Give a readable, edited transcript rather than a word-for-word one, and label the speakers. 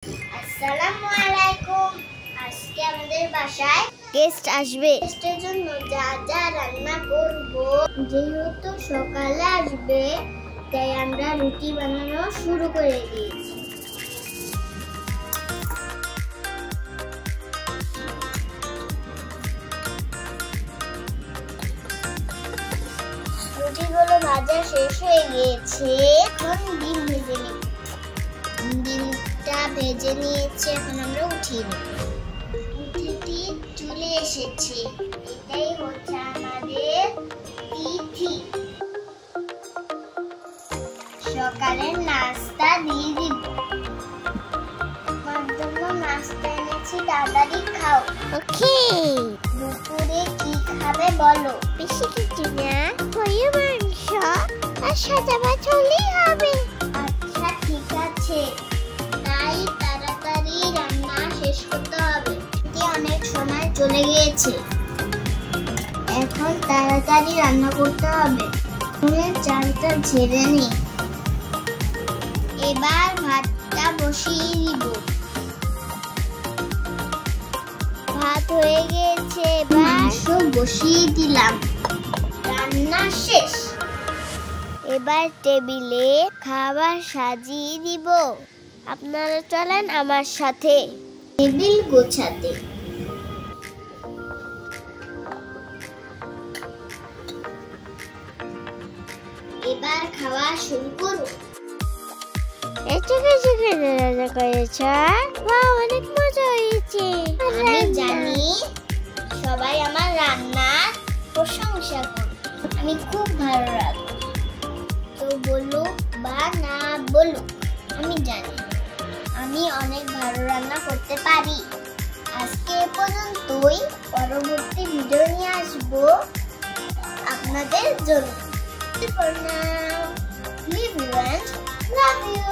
Speaker 1: আসসালামু আলাইকুম। আজকে আমাদের বাসায় গেস্ট আসবে। গেস্টের জন্য যা যা রান্না করব, যেহেতু সকালে আসবে তাই আমরা রুটি বানানো শুরু করে দিয়েছি। রুটিগুলো ভাজা শেষ হয়ে গিয়েছে, এখন ডিম ভেজে নিব। ডিমটা ভেজে নিয়েছি, এখন আমরা উঠিয়ে নেব। উঠিটি চলে এসেছে, এটাই হচ্ছে আমাদের তিথি। সকালের নাস্তা দিয়ে দিব। আমার জন্য নাস্তা এনেছি, তাড়াতাড়ি খাও। ওকে। দুপুরে কি খাবে বলো? বেশি কিছু না, হয়ে মাংস আর সাদা ভাত হলেই হবে। আচ্ছা ঠিক আছে, তাই তাড়াতাড়ি রান্না শেষ করতে হবে। অনেক সময় চলে গিয়েছে, এখন তাড়াতাড়ি রান্না করতে হবে। চালটা ঝেড়ে নি। এবার ভাতটা বসিয়ে দিব। ভাত হয়ে গেছে, মাংস বসিয়ে দিলাম। রান্না শেষ। এবার টেবিলে খাবার সাজিয়ে দিব। আপনারা চলেন আমার সাথে টেবিল গোছাতে। এবার খাওয়া শুরু করুন। অনেক মজা হয়েছে। আমি জানি সবাই আমার রান্নার প্রশংসা করে। আমি খুব ভালো রাঁধি, তো বলুক বা না বলুক, আমি জানি আমি অনেক ভালো রান্না করতে পারি। আজকে এ পর্যন্তই, পরবর্তী ভিডিও নিয়ে আসবো আপনাদের জন্য। For now, leave you and love you.